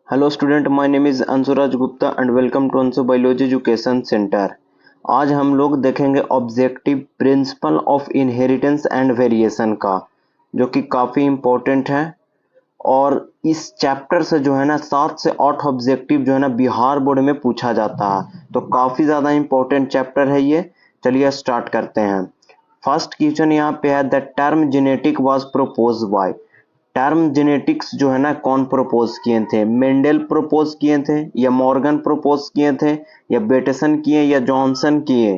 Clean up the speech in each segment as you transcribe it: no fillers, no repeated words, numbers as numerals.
Hello student, my name is Anshuraj Gupta and welcome to Anshu biology education centre. आज हम लोग देखेंगे objective principle of inheritance and variation का, जो कि काफ़ी इम्पोर्टेंट है। और इस चैप्टर से जो है ना 7 से 8 ऑब्जेक्टिव जो है ना बिहार बोर्ड में पूछा जाता है, तो काफ़ी ज़्यादा इम्पोर्टेंट चैप्टर है ये। चलिए स्टार्ट करते हैं। फर्स्ट क्वेश्चन यहाँ पे है, the term genetic was propose by. Term genetics जो है ना कौन प्रपोज किए थे? मेंडल प्रपोज किए थे, या मॉर्गन प्रपोज किए थे, या बेटसन किए, या जॉनसन किए?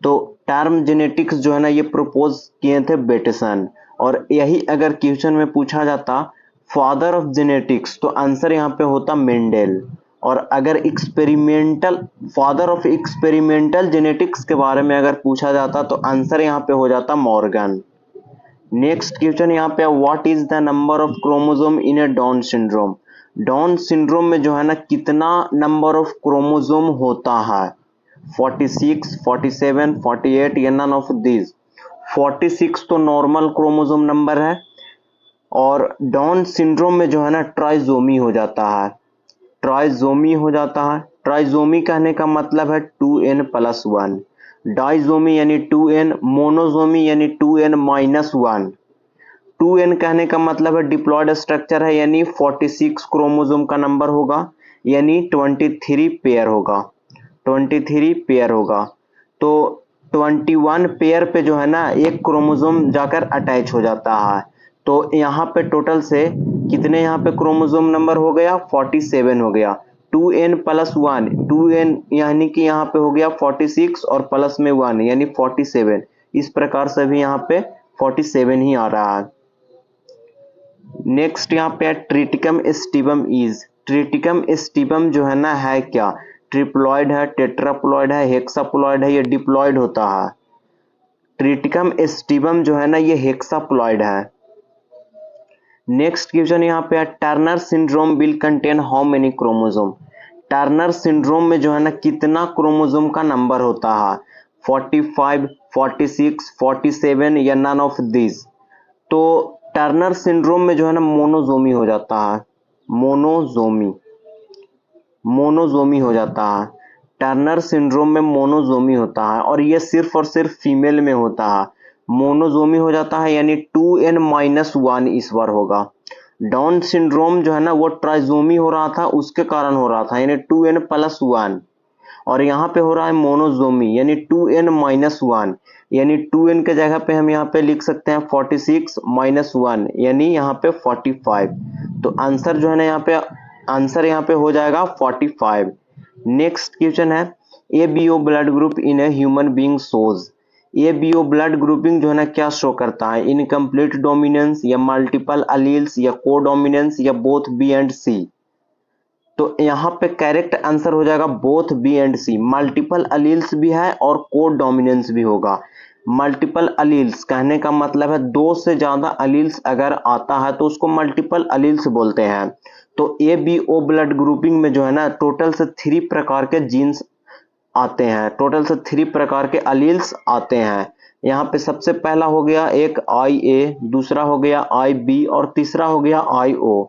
तो टर्म जेनेटिक्स जो है ना ये प्रपोज किए थे बेटसन। और यही अगर क्वेश्चन में पूछा जाता फादर ऑफ जेनेटिक्स, तो आंसर यहाँ पे होता मेंडल। और अगर experimental father of experimental genetics के बारे में अगर पूछा जाता तो आंसर यहाँ पे हो जाता मॉर्गन। नेक्स्ट क्वेश्चन यहाँ पे, what is the number of chromosome in A down syndrome? Down syndrome में जो है ना कितना नंबर ऑफ क्रोमोसोम होता है? 46, 47, 48 या नन ऑफ दिस? 46 तो नॉर्मल क्रोमोसोम नंबर है, और डाउन सिंड्रोम में जो है ना ट्राइजोमी हो जाता है। ट्राइजोमी हो जाता है। ट्राइजोमी कहने का मतलब है 2n+1। डाइजोमी यानी 2n, मोनोजोमी यानी 2n-1। 2n कहने का मतलब है डिप्लॉयड स्ट्रक्चर है, यानी 46 क्रोमोसोम का नंबर होगा, यानी 23 पेयर होगा। 23 पेयर होगा। तो 21 पेयर पे जो है ना एक क्रोमोसोम जाकर अटैच हो जाता है। तो यहाँ पे टोटल से कितने यहाँ पे क्रोमोसोम नंबर हो गया? 47 हो गया। 2n+1, 2n यानी कि यहाँ पे हो गया 46 और प्लस में 1 यानी 47। इस प्रकार से भी यहाँ पे 47 ही आ रहा है। नेक्स्ट यहाँ पे ट्रिटिकम स्टिबम इज। ट्रिटिकम स्टिबम जो है ना है क्या? ट्रिप्लॉइड है, टेट्राप्लॉइड है, हेक्साप्लॉइड है, ये डिप्लॉइड होता है। ट्रिटिकम स्टिबम जो है ना ये हेक्साप्लॉइड है। नेक्स्ट क्वेश्चन यहाँ पे है, Turner syndrome will contain how many chromosome? Turner syndrome में जो है ना कितना क्रोमोसोम का नंबर होता है? 45, 46, 47 या नन ऑफ दिस? तो टर्नर सिंड्रोम में जो है ना मोनोजोमी हो जाता है। मोनोजोमी मोनोजोमी हो जाता है। टर्नर सिंड्रोम में मोनोजोमी होता है, और ये सिर्फ और सिर्फ फीमेल में होता है। मोनोजोमी हो जाता है, यानी 2n-1 इस बार होगा। डाउन सिंड्रोम जो है ना वो ट्राइजोमी हो रहा था, उसके कारण हो रहा था, यानी 2n+1। और यहाँ पे हो रहा है मोनोजोमी, यानी 2n-1, यानी 2n के जगह पे हम यहाँ पे लिख सकते हैं 46-1, यानी यहाँ पे 45। तो आंसर जो है ना यहाँ पे हो जाएगा 45। नेक्स्ट क्वेश्चन है, ABO blood group in a human being shows. ABO blood grouping जो है ना क्या शो करता है? इनकम्प्लीट डोमिनेंस, या मल्टीपल अलील्स, या कोडोमिनेंस, या बोथ बी एंड सी? तो यहाँ पे करेक्ट आंसर हो जाएगा both B and C. Multiple alleles भी है और कोड डोमिनेंस भी होगा। मल्टीपल अलील्स कहने का मतलब है दो से ज्यादा अलील्स अगर आता है तो उसको मल्टीपल अलील्स बोलते हैं। तो A B O blood grouping में जो है ना टोटल से 3 प्रकार के जीन्स आते हैं, टोटल से 3 प्रकार के अलील्स आते हैं। यहाँ पे सबसे पहला हो गया एक आई ए, दूसरा हो गया आई बी, और तीसरा हो गया आई ओ।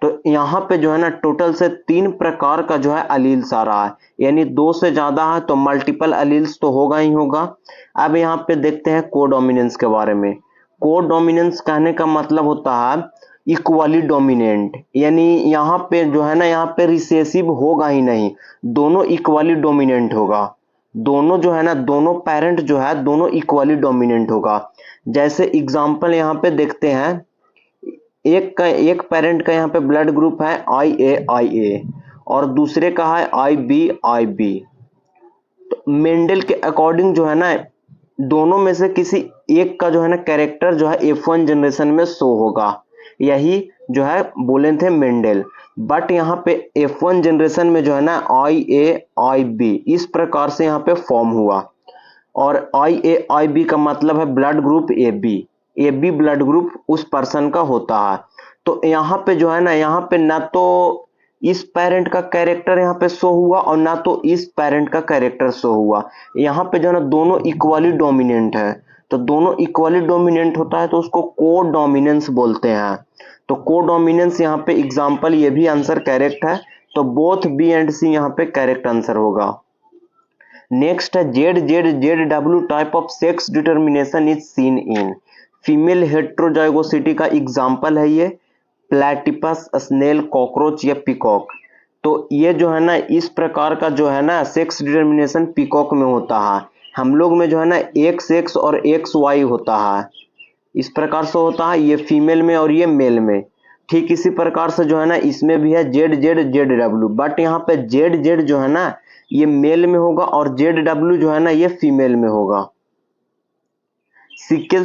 तो यहाँ पे जो है ना टोटल से 3 प्रकार का जो है अलील्स आ रहा है, यानी 2 से ज्यादा है तो मल्टीपल अलील्स तो होगा ही होगा। अब यहाँ पे देखते हैं कोडोमिनेंस के बारे में। कोडोमिनेंस कहने का मतलब होता है इक्वली डोमिनेंट, यानी यहाँ पे जो है ना यहाँ पे रिसेसिव होगा ही नहीं, दोनों इक्वली डोमिनेंट होगा। दोनों जो है ना दोनों पेरेंट जो है दोनों इक्वली डोमिनेंट होगा। जैसे एग्जांपल यहाँ पे देखते हैं, एक पेरेंट का यहाँ पे ब्लड ग्रुप है आई ए, और दूसरे का है आई बी। तो मेंडल के अकॉर्डिंग जो है ना दोनों में से किसी एक का जो है ना कैरेक्टर जो है F1 जनरेशन में शो होगा, यही जो है बोले थे मेंडल। बट यहाँ पे F1 जनरेशन में जो है ना आई ए आई बी इस प्रकार से यहाँ पे फॉर्म हुआ, और आई ए आई बी का मतलब है blood group A B blood group उस पर्सन का होता है। तो यहाँ पे जो है ना यहाँ पे ना तो इस पेरेंट का कैरेक्टर यहाँ पे शो हुआ और ना तो इस पेरेंट का कैरेक्टर शो हुआ। यहाँ पे जो है ना दोनों इक्वली डोमिनेंट है, तो दोनों इक्वली डोमिनेंट होता है तो उसको को डोमिनेंस बोलते हैं। तो कोडोमिनेंस यहाँ पे एग्जाम्पल, ये भी आंसर करेक्ट है, तो बोथ बी एंड सी यहाँ पे करेक्ट आंसर होगा। नेक्स्ट है Z type of sex determination is seen in, female heterozygosity का एग्जाम्पल है ये प्लेटिपस, स्नेल, कॉकरोच या पिकॉक। तो ये जो है ना इस प्रकार का जो है ना सेक्स डिटर्मिनेशन पिकॉक में होता है, हम लोग में जो है ना एक्स एक्स और एक्स वाई होता है, इस प्रकार से होता है, ये फीमेल में और ये मेल में। ठीक इसी प्रकार से जो है ना इसमें भी है जेड डब्ल्यू, बट यहाँ पे जेड जो है ना ये मेल में होगा और जेड डब्ल्यू जो है ना ये फीमेल में होगा। सिकल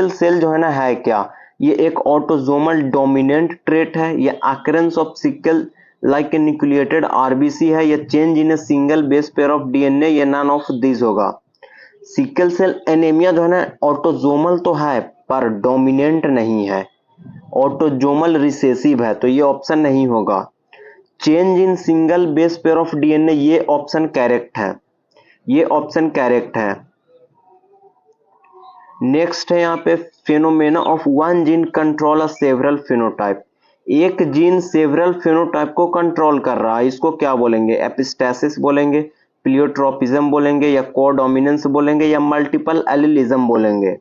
सेल जो है ना है क्या, ये एक ऑटोसोमल डोमिनेंट ट्रेट है, ये occurrence of sickle like a nucleated RBC है, या change in a single base pair of DNA, या नन ऑफ दिस होगा। सिकल सेल एनीमिया जो है ना ऑटोसोमल तो है पर डोमिनेंट नहीं है, ऑटोसोमल रिसेसिव है, तो ये ऑप्शन नहीं होगा। Change in single base pair of DNA, ये ऑप्शन करेक्ट है, ये ऑप्शन करेक्ट है। नेक्स्ट है यहाँ पे phenomena of one gene control a several phenotype, एक जीन सेवरल फेनोटाइप को कंट्रोल कर रहा है, इसको क्या बोलेंगे, एपिस्टेसिस बोलेंगे, प्लियोट्रोपिज्म बोलेंगे, या कोडोमिनेंस बोलेंगे, या मल्टीपल एलिलिज्म बोलेंगे।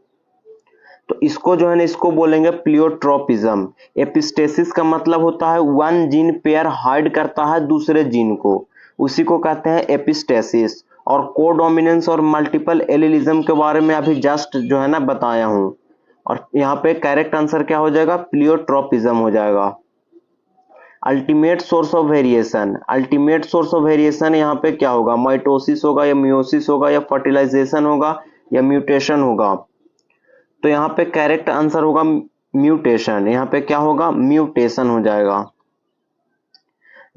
तो इसको जो है ना इसको बोलेंगे प्लियोट्रोपिज्म। एपिस्टेसिस का मतलब होता है वन जीन पेयर हाइड करता है दूसरे जीन को, उसी को कहते हैं एपिस्टेसिस। और कोडोमिनेंस और मल्टीपल एलिलिज्म के बारे में अभी जस्ट जो है ना बताया हूं, और यहाँ पे करेक्ट आंसर क्या हो जाएगा, प्लियोट्रोपिज्म हो जाएगा। Ultimate source of variation, ultimate source of variation यहाँ पे क्या होगा, माइटोसिस होगा, या मियोसिस होगा, या फर्टिलाइजेशन होगा, या म्यूटेशन होगा। तो यहाँ पे करेक्ट आंसर होगा म्यूटेशन, यहाँ पे क्या होगा, म्यूटेशन हो जाएगा।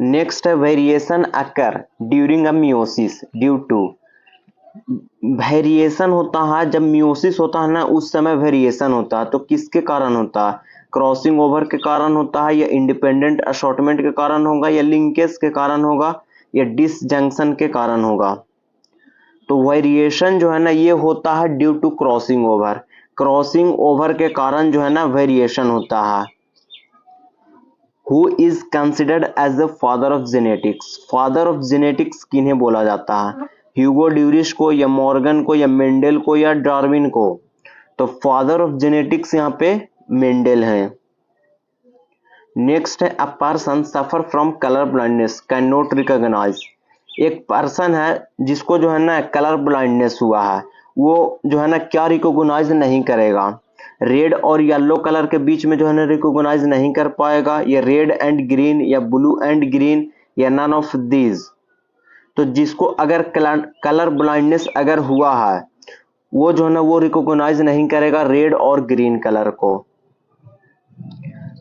नेक्स्ट है variation occur during a meiosis due to, variation होता है जब मियोसिस होता है ना उस समय वेरिएशन होता है, तो किसके कारण होता है, क्रॉसिंग ओवर के कारण होता है, या इंडिपेंडेंट असॉर्टमेंट के कारण होगा, या लिंकेज के कारण होगा, या डिसजंक्शन के कारण होगा। तो वेरिएशन जो है ना ये होता है due to crossing over, crossing over के कारण जो है ना वेरिएशन होता है। Who is considered as the father of genetics, father of genetics किन्हें बोला जाता है, ह्यूगो ड्यूरिश को, या मॉर्गन को, या मेंडल को, या डार्विन को। तो फादर ऑफ जेनेटिक्स यहाँ पे मेंडल है। नेक्स्ट है a person suffer from colour blindness can not recognise, एक पर्सन है जिसको जो है ना कलर ब्लाइंडनेस हुआ है, वो जो है ना क्या रिकॉग्नाइज नहीं करेगा, रेड और येलो कलर के बीच में जो है ना रिकॉग्नाइज नहीं कर पाएगा, या रेड एंड ग्रीन, या ब्लू एंड ग्रीन, या नन ऑफ दीज। तो जिसको अगर कलर ब्लाइंडनेस अगर हुआ है वो जो है ना वो रिकॉग्नाइज नहीं करेगा रेड और ग्रीन कलर को।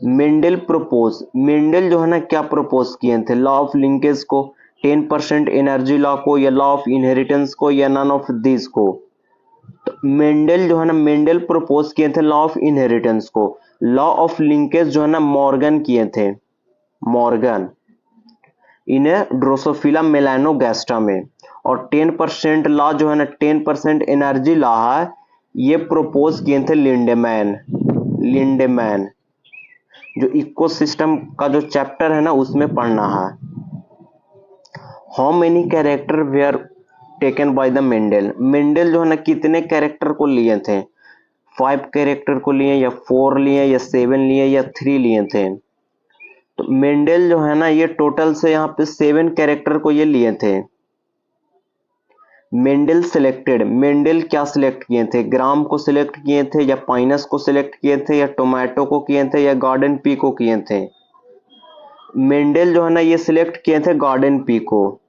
मेंडल जो है ना क्या प्रपोज किए थे, लॉ ऑफ लिंकेज को, 10% एनर्जी लॉ को, या लॉ ऑफ इनहेरिटेंस को, या नन ऑफ दिस को। तो मेंडल जो है ना मेंडल प्रपोज किए थे लॉ ऑफ इनहेरिटेंस को, लॉ ऑफ लिंकेज जो है ना मॉर्गन किए थे, मॉर्गन इन्हें ड्रोसोफिला मेलानोगास्टा में। और 10% लॉ जो है ना 10% एनर्जी लॉ है ये प्रपोज किए थे लिंडेमैन, जो इकोसिस्टम का जो चैप्टर है ना उसमें पढ़ना है। How many character where taken by the Mendel जो है ना कितने कैरेक्टर को लिए थे, 5 कैरेक्टर को लिए, या 4 लिए, या 7 लिए, या 3 लिए थे। तो मेंडल जो है ना ये टोटल से यहाँ पे 7 कैरेक्टर को ये लिए थे। मेंडल क्या सिलेक्ट किए थे, ग्राम को सिलेक्ट किए थे, या पाइनस को सिलेक्ट किए थे, या टोमेटो को किए थे, या गार्डन पी को किए थे। मेंडल जो है ना ये सिलेक्ट किए थे गार्डन पी को।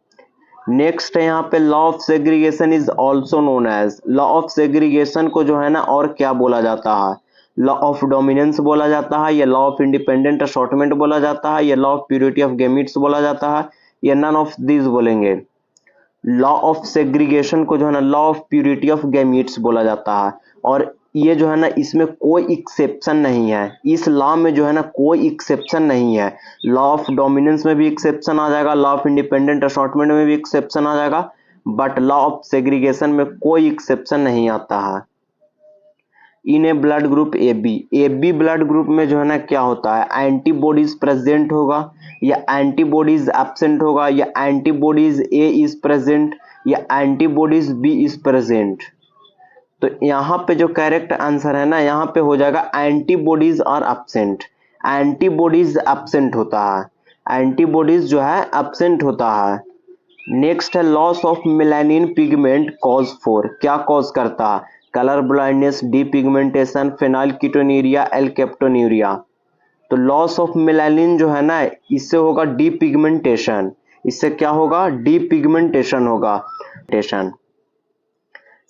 नेक्स्ट है यहाँ पे law of segregation is also known as, law of segregation को जो है ना और क्या बोला जाता है, लॉ ऑफ डोमिनेंस बोला जाता है, या लॉ ऑफ इंडिपेंडेंट असॉर्टमेंट बोला जाता है, या law of purity of gametes बोला जाता है, या नन ऑफ दिस बोलेंगे। लॉ ऑफ सेग्रीगेशन को जो है ना law of purity of gametes बोला जाता है। और ये जो है ना इसमें कोई एक्सेप्शन नहीं है, इस लॉ में जो है ना कोई एक्सेप्शन नहीं है। लॉ ऑफ डोमिनेंस में भी एक्सेप्शन आ जाएगा, लॉ ऑफ इंडिपेंडेंट असॉर्टमेंट में भी एक्सेप्शन आ जाएगा, बट लॉ ऑफ सेग्रीगेशन में कोई एक्सेप्शन नहीं आता है। In A blood group A B blood group में जो है ना क्या होता है, एंटीबॉडीज प्रेजेंट होगा या एंटीबॉडीज एब्सेंट होगा या एंटीबॉडीज ए इज प्रेजेंट या एंटीबॉडीज बी इज प्रेजेंट। तो यहाँ पे जो करेक्ट आंसर है ना, यहाँ पे हो जाएगा antibodies are absent. Antibodies absent होता है, एंटीबॉडीज जो है एब्सेंट होता है। नेक्स्ट है loss of melanin pigment cause for, क्या कॉज करता है, कलर ब्लाइंडनेस, डीपिगमेंटेशन, फेनाइलकीटोन्यूरिया, एल्केप्टोन्यूरिया। तो लॉस ऑफ मेलानिन जो है ना, इससे होगा डीपिगमेंटेशन, इससे क्या होगा, डीपिगमेंटेशन होगा।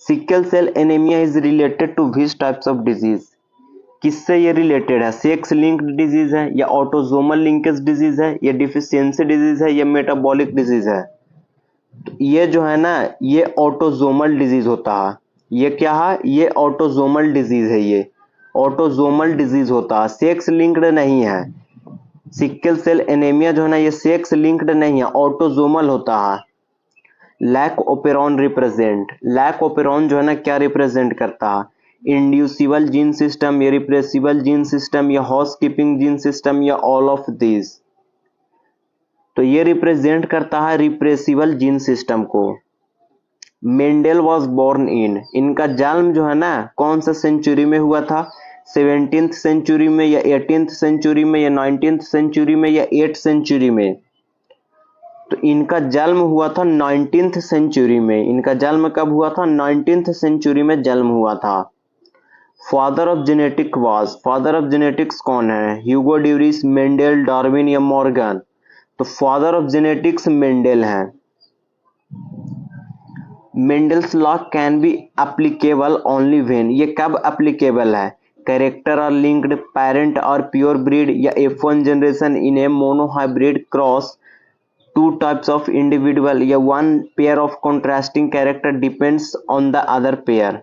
Sickle cell anaemia is related to which types of disease, किससे ये रिलेटेड है, सेक्स लिंक्ड डिजीज है या ऑटोजोमल लिंकेज डिजीज है या डिफिशियंसी डिजीज है या मेटाबॉलिक डिजीज है। तो ये जो है ना, ये ऑटोजोमल डिजीज होता है। ये क्या है, ये ऑटोजोमल डिजीज है, ये ऑटोजोमल डिजीज होता है, सेक्स लिंक्ड नहीं है। सिकल सेल एनीमिया जो है ना, ये सेक्स लिंक्ड नहीं है, ऑटोजोमल होता है। Lac operon represent, lac operon जो है ना क्या रिप्रेजेंट करता है, इंड्यूसिबल जीन सिस्टम या रिप्रेसिबल जीन सिस्टम या हाउस कीपिंग जीन सिस्टम या ऑल ऑफ दिस। तो ये रिप्रेजेंट करता है रिप्रेसिबल जीन सिस्टम को। मेंडल वॉज बोर्न इन, इनका जन्म जो है ना कौन सा सेंचुरी में हुआ था, 17th सेंचुरी में या 18th सेंचुरी में या 19th सेंचुरी में या 8th सेंचुरी में। तो इनका जन्म हुआ था 19th सेंचुरी में। इनका जन्म कब हुआ था, 19th सेंचुरी में जन्म हुआ था। Father of genetic was, father of genetics कौन है, ह्यूगो ड्यूरिस, मेंडल, डार्विन या मॉर्गन। तो फादर ऑफ जेनेटिक्स मेंडल है। Mendel's law can be applicable only when, ये कब एप्लीकेबल है, कैरेक्टर आर लिंक्ड, पेरेंट और प्योर ब्रीड या F1 generation in a monohybrid cross two types of individual या one pair of contrasting character depends on the other pair.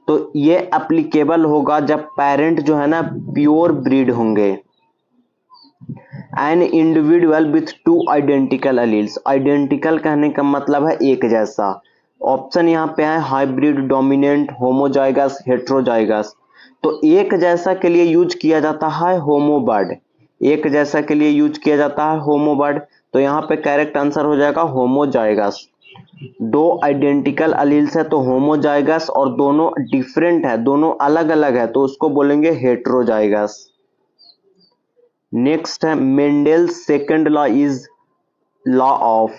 तो ये applicable होगा जब पेरेंट जो है ना प्योर ब्रीड होंगे। An individual with two identical alleles, identical कहने का मतलब है एक जैसा। ऑप्शन यहाँ पे है हाइब्रिड, डोमिनेंट, होमोजाइगस, हेट्रोजाइगस। तो एक जैसा के लिए यूज किया जाता है होमोबर्ड, एक जैसा के लिए यूज किया जाता है होमोबर्ड। तो यहाँ पे करेक्ट आंसर हो जाएगा होमोजाइगस। दो आइडेंटिकल एलील्स है तो होमोजाइगस, और दोनों डिफरेंट है, दोनों अलग अलग है, तो उसको बोलेंगे हेट्रोजाइगस। नेक्स्ट है Mendel second law is law of,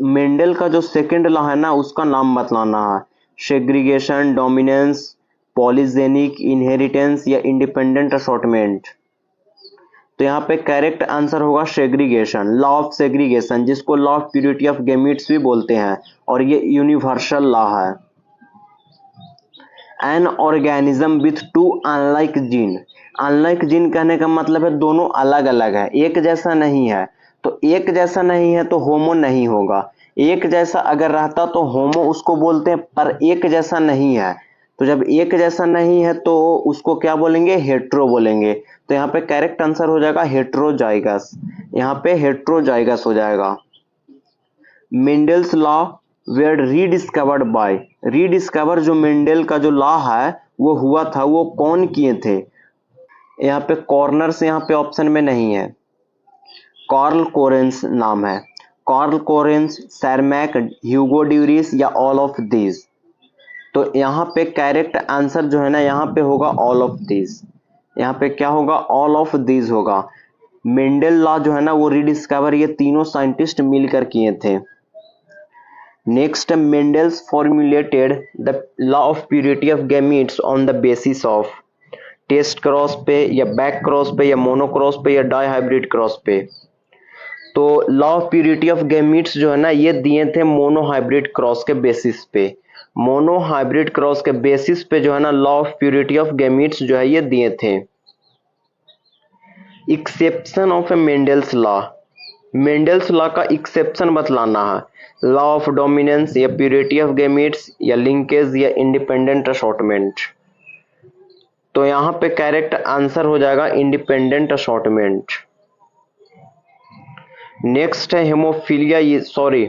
Mendel का जो सेकंड लॉ है ना उसका नाम बतलाना है, सेग्रीगेशन, डोमिनेंस, पॉलीजेनिक, इनहेरिटेंस या इंडिपेंडेंट असॉर्टमेंट। तो यहाँ पे करेक्ट आंसर होगा सेग्रीगेशन, लॉ ऑफ सेग्रीगेशन, जिसको law of purity of gametes भी बोलते हैं, और ये यूनिवर्सल लॉ है। An organism with to unlike gene, unlike gene कहने का मतलब है दोनों अलग अलग है, एक जैसा नहीं है। तो एक जैसा नहीं है तो होमो नहीं होगा, एक जैसा अगर रहता तो होमो उसको बोलते हैं, पर एक जैसा नहीं है। तो जब एक जैसा नहीं है तो उसको क्या बोलेंगे, हेट्रो बोलेंगे। तो यहाँ पे करेक्ट आंसर हो जाएगा हेट्रोजाइगस, यहाँ पे हेट्रोजाइगस हो जाएगा। Mendel's law were rediscovered by, rediscover जो मेंडल का जो लॉ है वो हुआ था, वो कौन किए थे। यहाँ पे कॉर्नर्स यहाँ पे ऑप्शन में नहीं है, कार्ल कोरेंस नाम है, कार्ल कोरेंस, सैरमैक, ह्यूगो ड्यूरिस या ऑल ऑफ दिस। तो यहाँ पे करेक्ट आंसर जो है ना यहाँ पे होगा ऑल ऑफ दिस, यहाँ पे क्या होगा, ऑल ऑफ दिस होगा। मेंडल लॉ जो है ना वो रीडिस्कवर ये तीनों साइंटिस्ट मिलकर किए थे। Next Mendel's formulated the law of purity of gametes on the basis of, test cross पे या बैक क्रॉस पे या मोनोक्रॉस पे या डाई हाइब्रिड क्रॉस पे। तो law of purity of gametes जो है ना ये दिए थे मोनोहाइब्रिड क्रॉस के बेसिस पे, मोनोहाइब्रिड क्रॉस के बेसिस पे जो है ना law of purity of gametes जो है ये दिए थे। Exception of A Mendel's law, Mendel's law का एक्सेप्शन बतलाना है, लॉ ऑफ डोमिनेंस या प्यूरिटी ऑफ गैमीट्स या लिंकेज या इंडिपेंडेंट असॉर्टमेंट। तो यहाँ पे करेक्ट आंसर हो जाएगा इंडिपेंडेंट असॉर्टमेंट। नेक्स्ट है हेमोफीलिया, सॉरी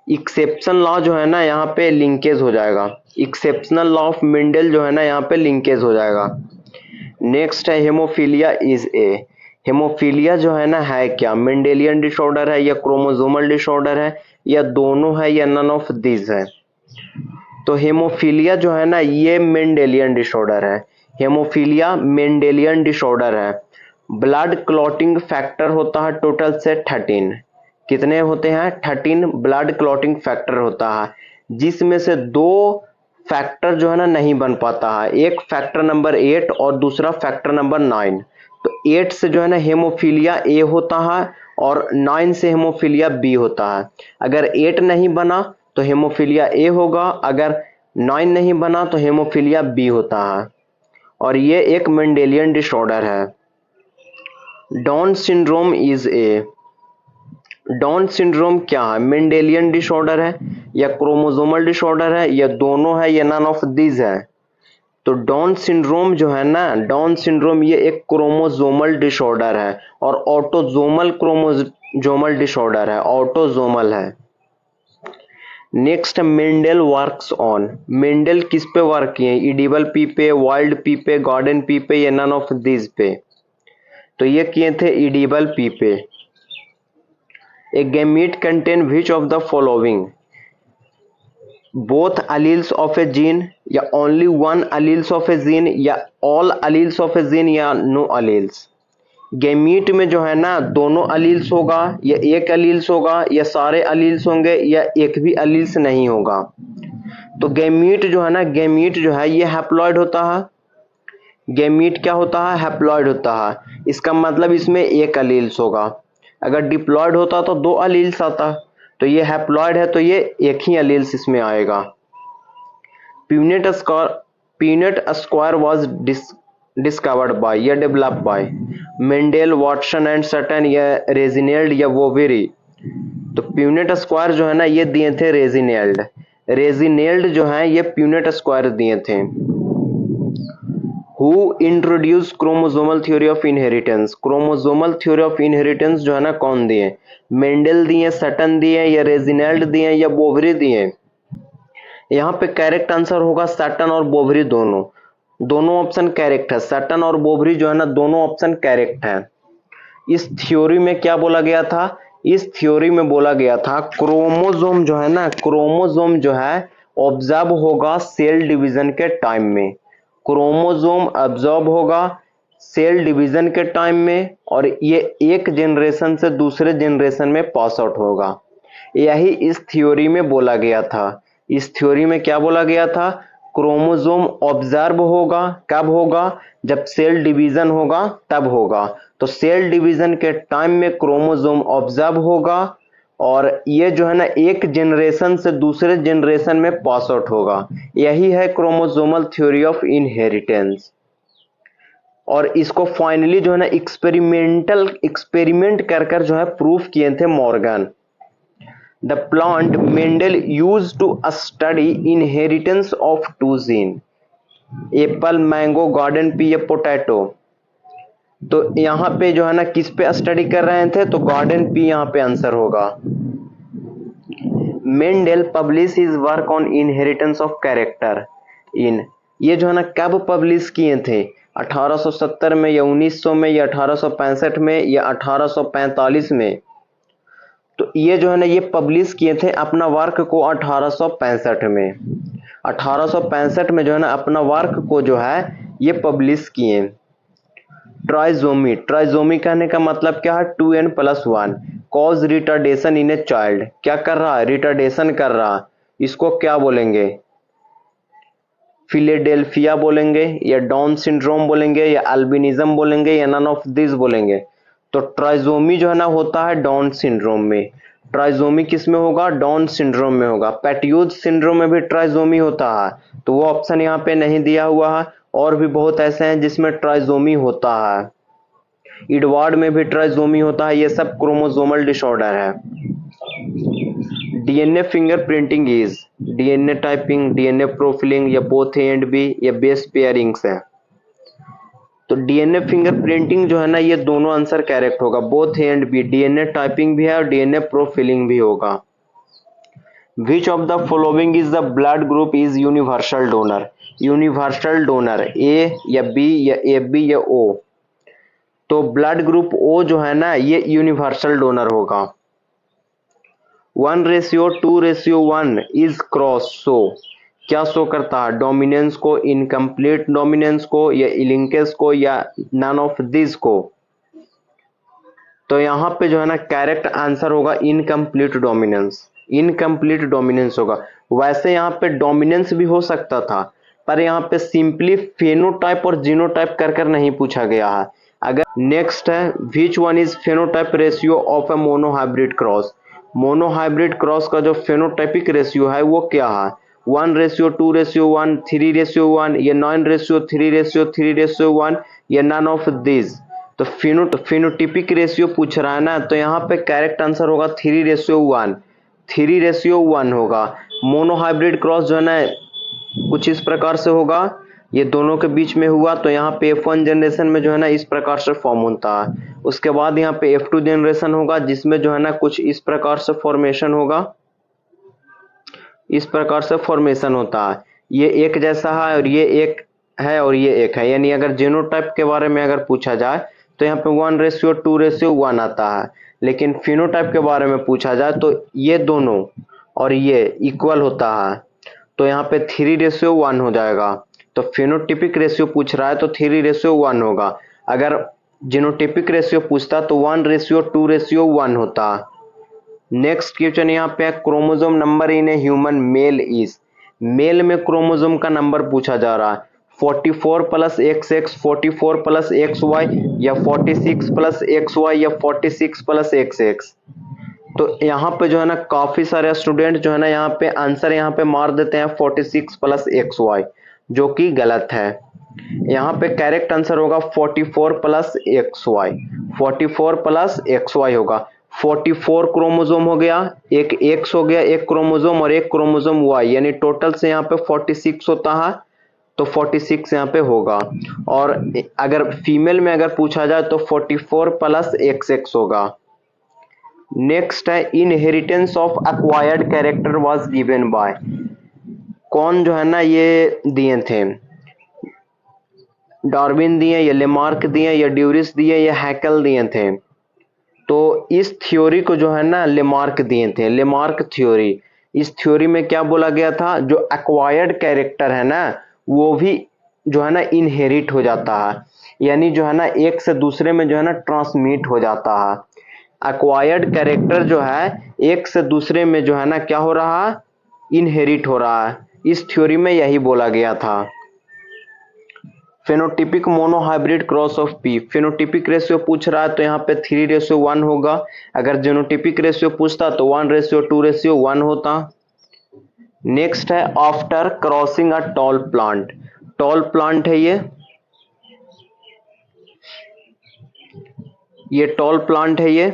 एक्सेप्शन लॉ जो है ना यहाँ पे लिंकेज हो जाएगा, एक्सेप्शनल लॉ ऑफ मेंडल जो है ना यहाँ पे लिंकेज हो जाएगा। नेक्स्ट है हेमोफीलिया इज ए। हेमोफीलिया जो है ना है क्या, मेंडेलियन डिसऑर्डर है या क्रोमोसोमल डिसऑर्डर है या दोनों है या नन ऑफ दिस है। तो हेमोफीलिया जो है ना ये मेंडेलियन डिसऑर्डर है, हेमोफीलिया मेंडेलियन डिसऑर्डर है। ब्लड क्लॉटिंग फैक्टर होता है टोटल से 13, कितने होते हैं 13 ब्लड क्लॉटिंग फैक्टर होता है, जिसमें से 2 फैक्टर जो है ना नहीं बन पाता है, एक फैक्टर नंबर 8 और दूसरा फैक्टर नंबर 9। तो 8 से जो है ना हेमोफीलिया ए होता है और 9 से हेमोफीलिया बी होता है। अगर 8 नहीं बना तो हेमोफीलिया ए होगा, अगर 9 नहीं बना तो हेमोफीलिया बी होता है, और ये एक मेंडेलियन डिसऑर्डर है। Down syndrome is a. Down syndrome क्या है, मेंडेलियन डिसऑर्डर है या क्रोमोसोमल डिसऑर्डर है या दोनों है या नन ऑफ दिस है। तो डाउन सिंड्रोम जो है ना, डाउन सिंड्रोम ये एक क्रोमोसोमल डिसऑर्डर है और ऑटोसोमल क्रोमोसोमल डिसऑर्डर है, ऑटोसोमल है। Next Mendel works on. Mendel किस पे वर्क किए, इडिबल पी पे, वाइल्ड पी पे, गार्डन पी पे या नन ऑफ दिस पे। तो ये किए थे इडिबल पी पे। A gamete contain which of the following, both alleles of a gene या only one alleles of a gene या all alleles of a gene या नो अलील्स। गैमीट में जो है ना दोनों अलील्स होगा या एक अलील्स होगा या सारे अलील्स होंगे या एक भी अलील्स नहीं होगा। तो गैमीट जो है ना, गैमीट जो है ये हैप्लॉइड होता है। गैमीट क्या होता है, हैप्लॉइड होता है। इसका मतलब इसमें एक अलील्स होगा, अगर डिप्लॉइड होता तो 2 अलील्स आता। तो ये हैप्लॉइड है तो ये एक ही अलील्स इसमें आएगा। Punnett square was discovered by या develop by Mendel, Watson and Sutton या रेजिनेल्ड या वोवेरी। तो प्यूनेट स्क्वायर जो है ना ये दिए थे रेजिनेल्ड। रेजिनेल्ड जो है ये प्यूनेट स्क्वायर दिए थे। Who introduced chromosomal theory of inheritance? Chromosomal theory of inheritance जो है ना कौन दिए, मेंडल दिए, सटन दिए या रेजिनेल्ड दिए या बोवरी दिए। यहाँ पे करेक्ट आंसर होगा सटन और बोवरी, दोनों ऑप्शन करेक्ट है। सटन और बोवरी जो है ना दोनों ऑप्शन करेक्ट है। इस थ्योरी में क्या बोला गया था, इस थ्योरी में बोला गया था क्रोमोसोम जो है ना, क्रोमोसोम जो है ऑब्जर्व होगा सेल डिवीजन के टाइम में। क्रोमोसोम ऑब्जर्व होगा सेल डिवीजन के टाइम में और ये एक जनरेशन से दूसरे जनरेशन में पास आउट होगा। यही इस थ्योरी में बोला गया था। इस थ्योरी में क्या बोला गया था, क्रोमोसोम ऑब्जर्व होगा, कब होगा, जब सेल डिवीजन होगा तब होगा। तो सेल डिवीजन के टाइम में क्रोमोसोम ऑब्जर्व होगा और ये जो है ना एक जनरेशन से दूसरे जनरेशन में पास आउट होगा। यही है क्रोमोसोमल थ्योरी ऑफ इनहेरिटेंस। और इसको फाइनली जो है ना एक्सपेरिमेंट कर जो है प्रूफ किए थे Morgan. The plant Mendel used to study inheritance of 2 gene, apple, mango, garden pea या पोटैटो। तो यहाँ पे जो है ना किस पे स्टडी कर रहे थे, तो गार्डन पी यहाँ पे आंसर होगा। Mendel publish his work on inheritance of character in, ये जो है ना कब पब्लिश किए थे, 1870 में या 1900 में या 1865 में या 1845 में। तो ये जो है ना ये पब्लिश किए थे अपना वर्क को 1865 में। 1865 में जो है ना अपना वर्क को जो है ये पब्लिश किए। ट्राइजोमी, ट्राइजोमी कहने का मतलब क्या है, 2n+1 cause retardation in a child. क्या कर रहा है, रिटार्डेशन कर रहा। इसको क्या बोलेंगे, फिलेडेल्फिया बोलेंगे या डाउन सिंड्रोम बोलेंगे या अल्बिनिज्म बोलेंगे या नन ऑफ दिस बोलेंगे। तो ट्राइजोमी जो है ना होता है डाउन सिंड्रोम में। ट्राइजोमी किस में होगा, डाउन सिंड्रोम में होगा। पैट्यूज सिंड्रोम में भी ट्राइजोमी होता है, तो वो ऑप्शन यहाँ पे नहीं दिया हुआ है। और भी बहुत ऐसे हैं जिसमें ट्राइजोमी होता है, इडवार्ड में भी ट्राइजोमी होता है। ये सब क्रोमोसोमल डिसऑर्डर है। DNA fingerprinting is DNA typing, DNA profiling या बोथ ए एंड बी या बेस पेयरिंग्स है। तो डीएनए फिंगरप्रिंटिंग जो है ना ये दोनों आंसर करेक्ट होगा, both A and B. DNA typing भी है और डीएनए प्रोफिलिंग भी होगा। Which of the following is the blood group is universal donor? Universal donor A या बी या ए बी या ओ? तो ब्लड ग्रुप ओ जो है ना ये यूनिवर्सल डोनर होगा। 1:2:1 इज क्रॉस शो, क्या शो करता है? डोमिनेंस को, इनकम्प्लीट डोमिनेंस को, या लिंकेज को, या नन ऑफ दिस को? तो यहाँ पे जो है ना करेक्ट आंसर होगा इनकम्प्लीट डोमिनेंस। इनकम्प्लीट डोमिनेंस होगा। वैसे यहाँ पे डोमिनेंस भी हो सकता था, पर यहाँ पे सिंपली फेनोटाइप और जीनोटाइप कर कर नहीं पूछा गया है। अगर नेक्स्ट है, which one is phenotype ratio of a monohybrid cross? Monohybrid cross का जो फेनोटाइपिक रेशियो है वो क्या है? 1:2:1, 3:1, या 9:3:3:1, या नन ऑफ दिस? तो फिनोटिपिक रेशियो पूछ रहा है ना, तो यहाँ पे करेक्ट आंसर होगा 3:1। 3:1 होगा। मोनोहाइब्रिड क्रॉस जो है ना कुछ इस प्रकार से होगा, ये दोनों के बीच में हुआ, तो यहाँ पे F1 जनरेशन में जो है ना इस प्रकार से फॉर्म होता है। उसके बाद यहाँ पे F2 जनरेशन होगा, जिसमें जो है ना कुछ इस प्रकार से फॉर्मेशन होगा, इस प्रकार से फॉर्मेशन होता है। ये एक जैसा है और ये एक है और ये एक है, यानी अगर जीनोटाइप के बारे में अगर पूछा जाए तो यहाँ पे 1:2:1 आता है, लेकिन फिनोटाइप के बारे में पूछा जाए तो ये दोनों और ये इक्वल होता है, तो यहाँ पे 3:1 हो जाएगा। तो फिनोटिपिक रेशियो पूछ रहा है तो 3:1 होगा। अगर जीनोटिपिक रेशियो पूछता तो 1:2:1 होता। नेक्स्ट क्वेश्चन यहाँ पे, chromosome number in a human male is? Male में क्रोमोसोम का नंबर पूछा जा रहा है। 44 + XX, 44 + XY, या 46 + XY, या 46 + XX? तो यहाँ पे जो है ना काफी सारे स्टूडेंट जो है ना यहाँ पे आंसर यहाँ पे मार देते हैं 46 + XY, जो कि गलत है। यहाँ पे करेक्ट आंसर होगा 44 + XY। 44 + XY होगा। 44 क्रोमोसोम हो गया, एक एक्स हो गया, एक क्रोमोसोम, और एक क्रोमोसोम वाई, यानी टोटल से यहाँ पे 46 होता है, तो 46 यहाँ पे होगा। और अगर फीमेल में अगर पूछा जाए तो 44 + XX होगा। नेक्स्ट है, inheritance of acquired character was given by? कौन जो है ना ये दिए थे? डार्विन दिए, या लेमार्क दिए, या ड्यूरिस दिए, या हैकेल दिए थे? तो इस थ्योरी को जो है ना लेमार्क दिए थे, लेमार्क थ्योरी। इस थ्योरी में क्या बोला गया था, जो एक्वायर्ड कैरेक्टर है ना वो भी जो है ना इनहेरिट हो जाता है, यानी जो है ना एक से दूसरे में जो है ना ट्रांसमिट हो जाता है। एक्वायर्ड कैरेक्टर जो है एक से दूसरे में जो है ना क्या हो रहा है, इनहेरिट हो रहा है। इस थ्योरी में यही बोला गया था। Phenotypic monohybrid cross of pea, phenotypic ratio पूछ रहा है तो यहाँ पे 3:1 होगा। अगर जेनोटिपिक रेशियो पूछता तो 1:2:1 होता। नेक्स्ट है, after crossing a tall plant? Tall plant है ये टॉल प्लांट है, ये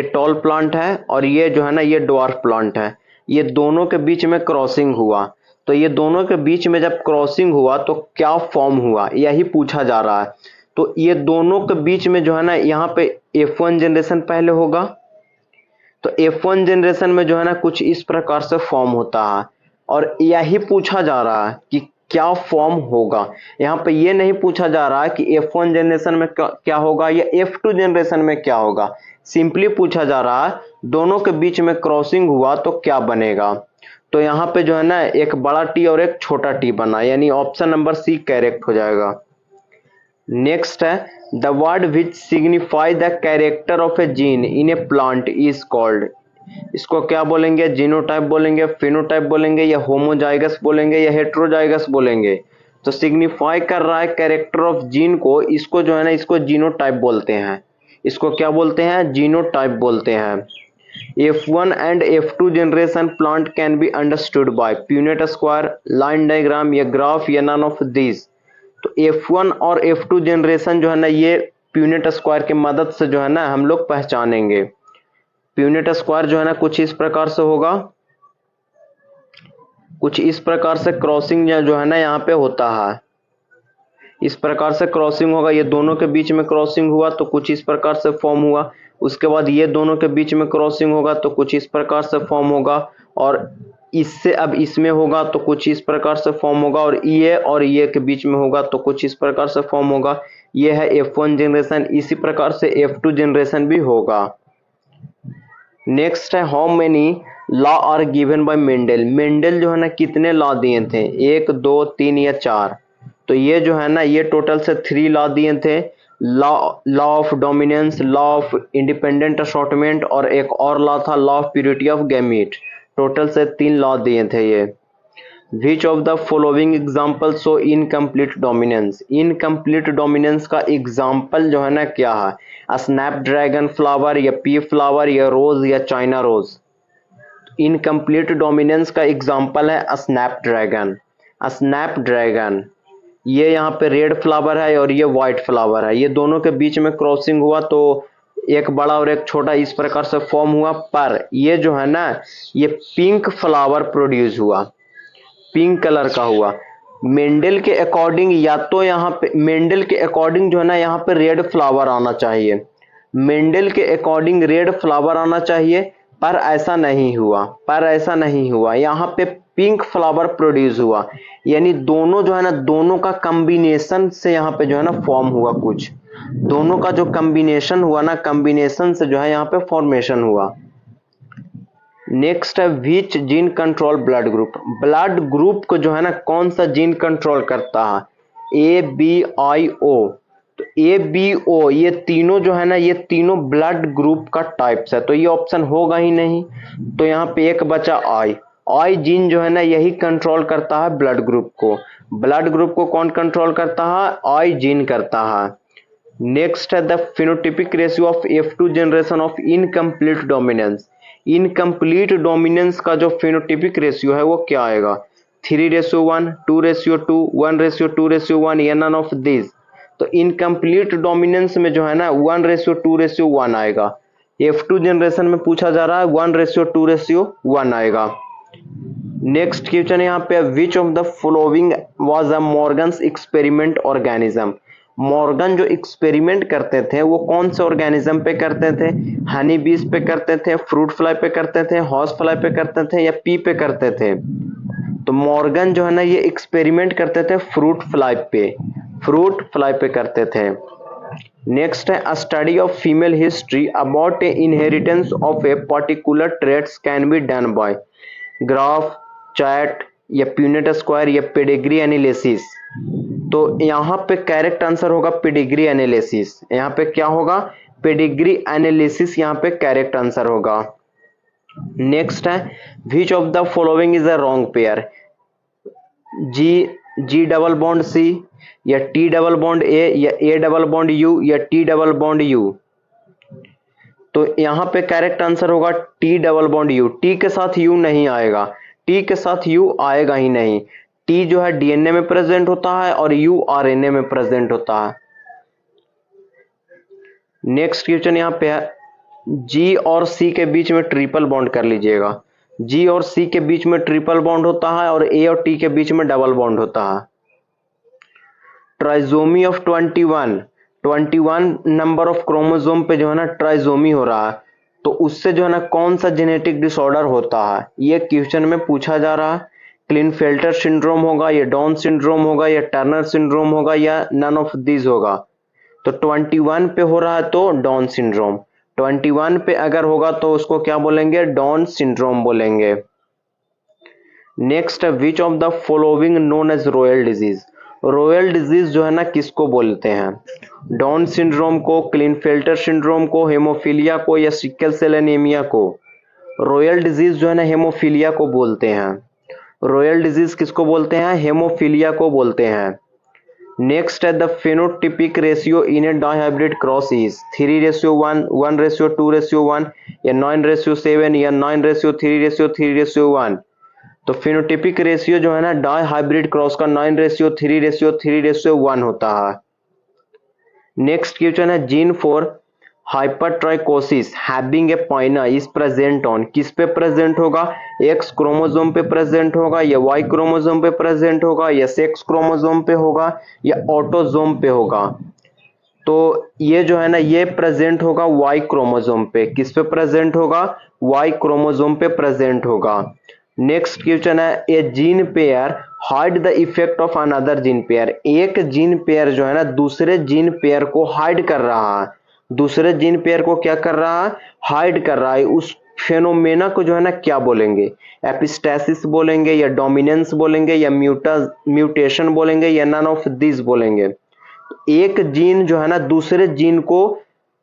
टॉल प्लांट है, और ये जो है ना ये ड्वार्फ प्लांट है। ये दोनों के बीच में क्रॉसिंग हुआ, तो ये दोनों के बीच में जब क्रॉसिंग हुआ तो क्या फॉर्म हुआ, यही पूछा जा रहा है। तो ये दोनों के बीच में जो है ना यहाँ पे F1 जनरेशन पहले होगा, तो F1 जनरेशन में जो है ना कुछ इस प्रकार से फॉर्म होता है, और यही पूछा जा रहा है कि क्या फॉर्म होगा। यहाँ पे ये नहीं पूछा जा रहा है कि F1 जनरेशन में क्या होगा या F2 जनरेशन में क्या होगा, सिंपली पूछा जा रहा है दोनों के बीच में क्रॉसिंग हुआ तो क्या बनेगा। तो यहाँ पे जो है ना एक बड़ा टी और एक छोटा टी बना, यानी ऑप्शन नंबर सी करेक्ट हो जाएगा। नेक्स्ट है, the word which signify the character of a gene in A plant is called? इसको क्या बोलेंगे, जीनोटाइप बोलेंगे, फिनोटाइप बोलेंगे, या होमोजाइगस बोलेंगे, या हेट्रोजाइगस बोलेंगे? तो सिग्निफाई कर रहा है कैरेक्टर ऑफ जीन को, इसको जो है ना इसको जीनोटाइप बोलते हैं। इसको क्या बोलते हैं, जीनोटाइप बोलते हैं। F1 and F2 generation plant can be understood by Punnett square, line diagram, या ग्राफ, या नन ऑफ दिस? तो F1 और F2 जनरेशन जो है ना ये प्यूनेट स्क्वायर की मदद से जो है ना हम लोग पहचानेंगे। प्यूनेट स्क्वायर जो है ना कुछ इस प्रकार से होगा, कुछ इस प्रकार से क्रॉसिंग जो है ना यहाँ पे होता है, इस प्रकार से क्रॉसिंग होगा, ये दोनों के बीच में क्रॉसिंग हुआ तो कुछ इस प्रकार से फॉर्म हुआ। उसके बाद ये दोनों के बीच में क्रॉसिंग होगा तो कुछ इस प्रकार से फॉर्म होगा, और इससे अब इसमें होगा तो कुछ इस प्रकार से फॉर्म होगा, और ये के बीच में होगा तो कुछ इस प्रकार से फॉर्म होगा। ये है F1 जनरेशन। इसी प्रकार से F2 जनरेशन भी होगा। नेक्स्ट है how many law are given by Mendel. Mendel जो है ना कितने लॉ दिए थे, 1 2 3 या 4। तो ये जो है ना ये टोटल से 3 लॉ दिए थे। Law of dominance, law of independent assortment, और एक और लॉ था law of purity of gamete. Total से 3 लॉ दिए थे ये। विच of the following example show incomplete dominance. Incomplete dominance का एग्जाम्पल जो है ना क्या है, स्नैपड्रैगन फ्लावर या पी फ्लावर या रोज या चाइना रोज। इनकम्प्लीट डोमिनेंस का एग्जाम्पल है स्नैपड्रैगन। स्नैपड्रैगन ये यहाँ पे रेड फ्लावर है और ये व्हाइट फ्लावर है, ये दोनों के बीच में क्रॉसिंग हुआ तो एक बड़ा और एक छोटा इस प्रकार से फॉर्म हुआ, पर ये जो है ना ये पिंक फ्लावर प्रोड्यूस हुआ, पिंक कलर का हुआ। मेंडल के अकॉर्डिंग या तो यहाँ पे मेंडल के अकॉर्डिंग जो है ना यहाँ पे रेड फ्लावर आना चाहिए, मेंडल के अकॉर्डिंग रेड फ्लावर आना चाहिए, पर ऐसा नहीं हुआ, यहाँ पे पिंक फ्लावर प्रोड्यूस हुआ। यानी दोनों जो है ना दोनों का कॉम्बिनेशन से यहाँ पे जो है ना फॉर्म हुआ, कुछ दोनों का जो कॉम्बिनेशन हुआ ना, कॉम्बिनेशन से जो है यहाँ पे फॉर्मेशन हुआ। नेक्स्ट है which gene control blood group. Blood group को जो है ना कौन सा जीन कंट्रोल करता है, ABIO। तो ABO ये तीनों जो है ना ये तीनों ब्लड ग्रुप का टाइप्स है, तो ये ऑप्शन होगा ही नहीं। तो यहाँ पे एक बचा आई जीन जो है ना यही कंट्रोल करता है ब्लड ग्रुप को। ब्लड ग्रुप को कौन कंट्रोल करता है, आई जीन करता है। नेक्स्ट है the phenotypic ratio of F2 generation of incomplete dominance. Incomplete dominance का जो फिनोटिपिक रेशियो है वो क्या आएगा, 3:1, 2:2, 1:2:1 या नन ऑफ दिस। तो इनकम्प्लीट डोमिनेंस में जो है ना 1:2:1 आएगा। F2 जनरेशन में पूछा जा रहा है 1:2:1 आएगा। नेक्स्ट क्वेश्चन यहाँ पे विच of the following was a Morgan's experiment organism. Morgan जो एक्सपेरिमेंट करते थे वो कौन से ऑर्गेनिज्म पे करते थे, हनी बीज पे करते थे, फ्रूट फ्लाई पे करते थे, हॉर्स फ्लाई पे करते थे या पी पे करते थे। तो मॉर्गन जो है ना ये एक्सपेरिमेंट करते थे फ्रूट फ्लाई पे करते थे। नेक्स्ट है अ study of female history about A inheritance of a particular traits can be done by graph, chat या प्यूनेट स्क्वायर या पेडिग्री एनालिसिस। तो यहाँ पे करेक्ट आंसर होगा पेडिग्री एनालिसिस। यहाँ पे क्या होगा, पेडिग्री एनालिसिस यहाँ पे करेक्ट आंसर होगा। नेक्स्ट है which of the following is a wrong pair, G double bond C या टी डबल बॉन्ड ए या ए डबल बॉन्ड यू या टी डबल बॉन्ड यू। तो यहाँ पे करेक्ट आंसर होगा T double bond U. T के साथ you नहीं आएगा, टी के साथ यू आएगा ही नहीं। टी जो है डीएनए में प्रेजेंट होता है और यू आरएनए में प्रेजेंट होता है। नेक्स्ट क्वेश्चन यहाँ पे है जी और सी के बीच में ट्रिपल बॉन्ड कर लीजिएगा। जी और सी के बीच में ट्रिपल बॉन्ड होता है और ए और टी के बीच में डबल बॉन्ड होता है। Trisomy of 21 number of chromosome पे जो है ना ट्राइजोमी हो रहा है, तो उससे जो है ना कौन सा जेनेटिक डिसऑर्डर होता है, ये क्वेश्चन में पूछा जा रहा है। क्लिनफेल्टर सिंड्रोम होगा या डाउन सिंड्रोम होगा या टर्नर सिंड्रोम होगा या नन ऑफ दिस होगा। तो 21 पे हो रहा है तो डाउन सिंड्रोम। 21 पे अगर होगा तो उसको क्या बोलेंगे, डाउन सिंड्रोम बोलेंगे। Next which of the following known as royal disease. Royal disease जो है ना किसको बोलते हैं, डाउन सिंड्रोम को, क्लिनफेल्टर सिंड्रोम को, हेमोफीलिया को या सिकल सेल एनीमिया को। रॉयल डिजीज जो है ना हेमोफीलिया को बोलते हैं। रॉयल डिजीज किसको बोलते हैं, हेमोफीलिया को बोलते हैं। नेक्स्ट है the phenotypic ratio in a dihybrid cross is 3:1, 1:2:1 या 9:7 या 9:3:3:1। तो फेनोटिपिक रेशियो जो है ना डाई हाइब्रिड क्रॉस का 9:3:3:1 होता है। नेक्स्ट क्वेश्चन है gene for hypertrichosis having a pinna is present on, किस पे प्रेजेंट होगा, एक्स क्रोमोसोम पे प्रेजेंट होगा या वाई क्रोमोसोम पे प्रेजेंट होगा या सेक्स क्रोमोसोम पे होगा या ऑटोसोम पे होगा। तो ये जो है ना ये प्रेजेंट होगा वाई क्रोमोसोम पे, किस पे प्रेजेंट होगा, वाई क्रोमोसोम पे प्रेजेंट होगा। नेक्स्ट क्वेश्चन है, a gene pair hide the effect of another gene pair, एक जीन पेयर जो है ना दूसरे जीन पेयर को हाइड कर रहा है, दूसरे जीन पेयर को क्या कर रहा है, हाइड कर रहा है। उस फेनोमेना को जो है ना क्या बोलेंगे, एपिस्टेसिस बोलेंगे या डोमिनेंस बोलेंगे या म्यूटेशन बोलेंगे या नन ऑफ दिस बोलेंगे। एक जीन जो है ना दूसरे जीन को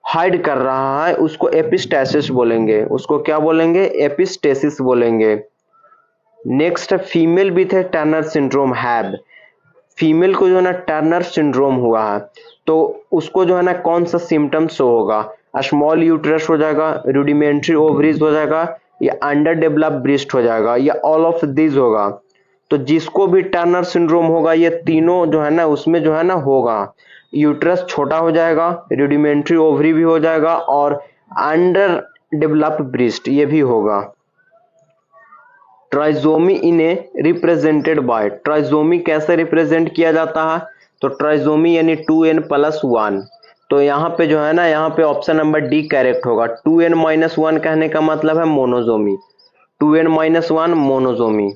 हाइड कर रहा है उसको एपिस्टेसिस बोलेंगे, उसको क्या बोलेंगे, एपिस्टेसिस बोलेंगे। नेक्स्ट फीमेल विथ है टर्नर सिंड्रोम हैव, फीमेल को जो है ना टर्नर सिंड्रोम हुआ है तो उसको जो है ना कौन सा सिम्टम शो होगा, स्मॉल यूट्रस हो जाएगा, रूडिमेंट्री ओवरीज हो जाएगा या अंडर डेवलप ब्रेस्ट हो जाएगा या ऑल ऑफ दिस होगा। तो जिसको भी टर्नर सिंड्रोम होगा ये तीनों जो है ना उसमें जो है ना होगा, यूट्रस छोटा हो जाएगा, रूडिमेंट्री ओवरी भी हो जाएगा और अंडर डेवलप ब्रेस्ट ये भी होगा। ट्राइजोमी इन्हें रिप्रेजेंटेड बाय, ट्राइजोमी कैसे रिप्रेजेंट किया जाता है, तो ट्राइजोमी यानी 2n+1, तो यहाँ पे जो है ना यहाँ पे ऑप्शन नंबर डी करेक्ट होगा। 2n-1 कहने का मतलब है मोनोजोमी, 2n-1 मोनोजोमी।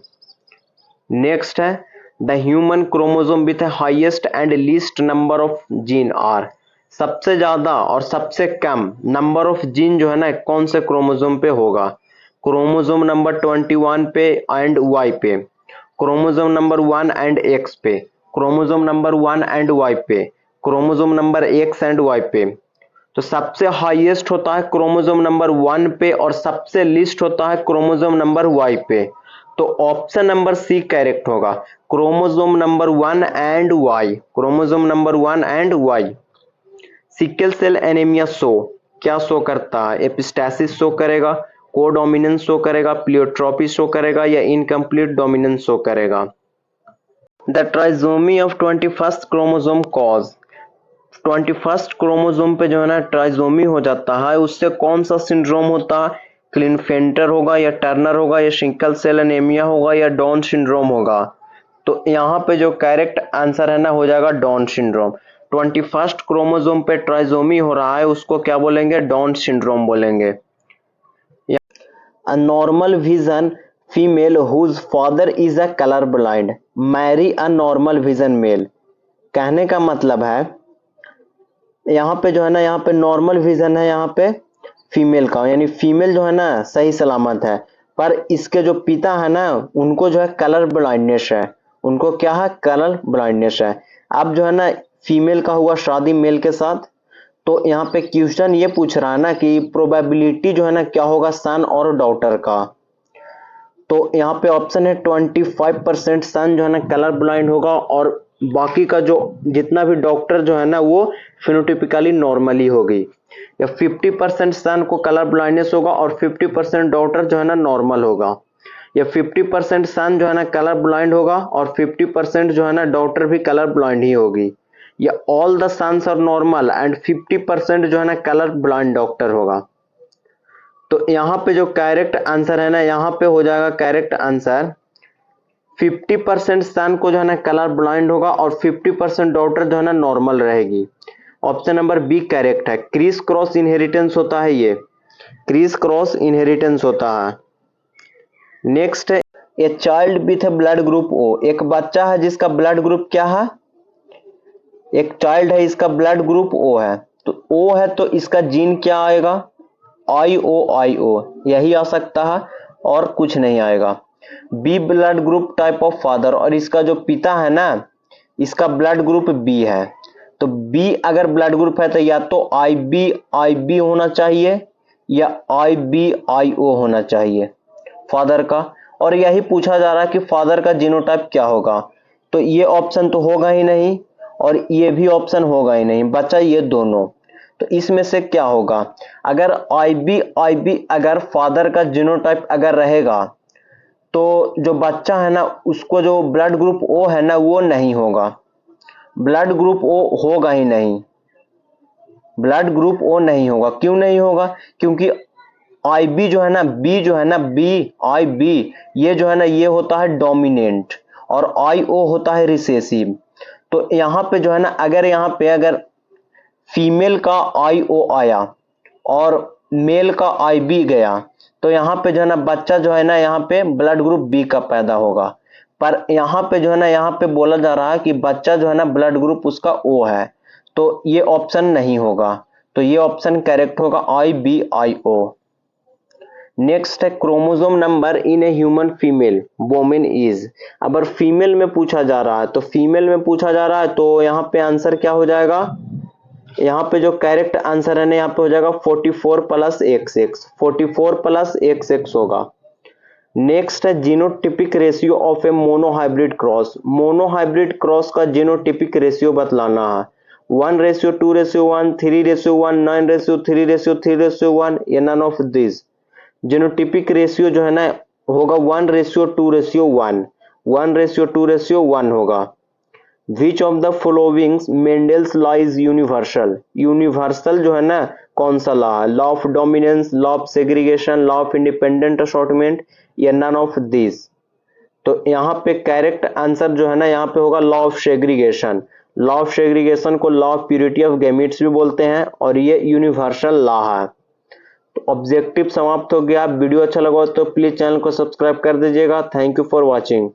नेक्स्ट है the human chromosome with highest and least number of gene are, सबसे ज्यादा और सबसे कम नंबर ऑफ जीन जो है ना कौन से क्रोमोसोम पे होगा, क्रोमोसोम नंबर 21 पे एंड वाई पे, क्रोमोसोम नंबर 1 एंड एक्स पे, क्रोमोसोम नंबर 1 एंड वाई पे, chromosome number X and Y पे। तो सबसे हाईएस्ट होता है क्रोमोसोम नंबर 1 पे और सबसे लीस्ट होता है क्रोमोसोम नंबर वाई पे। तो ऑप्शन नंबर सी करेक्ट होगा, chromosome number 1 and Y, chromosome number 1 and Y. Sickle cell anaemia show क्या शो करता है, एपिस्टेसिस शो करेगा, कोडोमिनेंस शो करेगा, प्लियोट्रोपी शो करेगा या इनकम्प्लीट डोमिनेंस शो करेगा। The trisomy of 21st chromosome cause, 21st chromosome पे जो है ना ट्राइजोमी हो जाता है उससे कौन सा सिंड्रोम होता है, क्लिनफेंटर होगा या टर्नर होगा या सिकल सेल एनीमिया होगा या डाउन सिंड्रोम होगा। तो यहाँ पे जो करेक्ट आंसर है ना हो जाएगा डाउन सिंड्रोम। 21st क्रोमोसोम पे ट्राइजोमी हो रहा है उसको क्या बोलेंगे, डाउन सिंड्रोम बोलेंगे। A normal vision female whose father is a color blind marry a normal vision male, कहने का मतलब है यहाँ पे जो है ना यहाँ पे नॉर्मल विजन है यहाँ पे फीमेल का, यानी फीमेल जो है ना सही सलामत है, पर इसके जो पिता है ना उनको जो है कलर ब्लाइंडनेस है, उनको क्या है, कलर ब्लाइंडनेस है। अब जो है ना फीमेल का हुआ शादी मेल के साथ, तो यहाँ पे क्वेश्चन ये पूछ रहा है ना कि प्रोबेबिलिटी जो है ना क्या होगा सन और डॉटर का, तो यहाँ पे ऑप्शन है 25% सन जो है ना कलर ब्लाइंड होगा और बाकी का जो जितना भी डॉक्टर जो है ना वो फिनोटिपिकली नॉर्मली होगी, या 50% सन को कलर ब्लाइंडनेस होगा और 50% डॉटर जो है ना नॉर्मल होगा, या 50% सन जो है ना कलर ब्लाइंड होगा और 50% जो है ना डॉटर भी कलर ब्लाइंड ही होगी, या all the sons are normal and 50% जो है ना कलर ब्लाइंड डॉक्टर होगा। तो यहाँ पे जो करेक्ट आंसर है ना यहाँ पे हो जाएगा करेक्ट आंसर 50% सन को जो है ना कलर ब्लाइंड होगा और 50% डॉटर जो है ना नॉर्मल रहेगी। ऑप्शन नंबर बी करेक्ट है, क्रिस क्रॉस इनहेरिटेंस होता है, ये क्रिस क्रॉस इनहेरिटेंस होता है। नेक्स्ट है a child with blood group O, एक बच्चा है जिसका ब्लड ग्रुप क्या है, एक चाइल्ड है इसका ब्लड ग्रुप ओ है, तो ओ है तो इसका जीन क्या आएगा, IO यही आ सकता है और कुछ नहीं आएगा। B blood group type of father, और इसका जो पिता है ना इसका ब्लड ग्रुप बी है, तो बी अगर ब्लड ग्रुप है तो या तो IB होना चाहिए या IBIO होना चाहिए फादर का, और यही पूछा जा रहा है कि फादर का जीनोटाइप क्या होगा, तो ये ऑप्शन तो होगा ही नहीं और ये भी ऑप्शन होगा ही नहीं, बचा ये दोनों। तो इसमें से क्या होगा, अगर IB अगर फादर का जीनोटाइप अगर रहेगा तो जो बच्चा है ना उसको जो ब्लड ग्रुप O है ना वो नहीं होगा, ब्लड ग्रुप O होगा ही नहीं। ब्लड ग्रुप ओ नहीं होगा। क्यों नहीं होगा? क्योंकि आई बी जो है ना, बी जो है ना, बी आई बी, ये जो है ना ये होता है डोमिनेंट और आई ओ होता है रिसेसिव। तो यहाँ पे जो है ना, अगर यहाँ पे अगर फीमेल का आई ओ आया और मेल का आई बी गया, तो यहाँ पे जो है ना बच्चा जो है ना यहाँ पे ब्लड ग्रुप बी का पैदा होगा। पर यहाँ पे जो है ना, यहाँ पे बोला जा रहा है कि बच्चा जो है ना ब्लड ग्रुप उसका ओ है, तो ये ऑप्शन नहीं होगा। तो ये ऑप्शन करेक्ट होगा आई बी आई ओ। नेक्स्ट है chromosome number in a human female women is. अगर फीमेल में पूछा जा रहा है, तो फीमेल में पूछा जा रहा है, तो यहाँ पे आंसर क्या हो जाएगा? यहाँ पे जो करेक्ट आंसर है ना, यहाँ पे हो जाएगा 44 प्लस XX, 44 प्लस XX होगा। नेक्स्ट है genotypic ratio of a monohybrid cross. Monohybrid cross का जीनोटिपिक रेशियो बतलाना है। 1:2:1, 3:1, 9:3:3:1 या none of this. Genotypic ratio जो है ना होगा 1:2:1, 1:2:1 होगा। Which of the followings Mendel's law is universal. Universal जो है ना कौन सा लॉ है? Law of dominance, law of segregation, law of independent assortment या नन ऑफ दिस। तो यहाँ पे करेक्ट आंसर जो है ना यहाँ पे होगा law of segregation. Law of segregation को law of purity of gametes भी बोलते हैं और ये यूनिवर्सल लॉ है। तो ऑब्जेक्टिव समाप्त हो गया। वीडियो अच्छा लगा तो प्लीज चैनल को सब्सक्राइब कर दीजिएगा। Thank you for watching.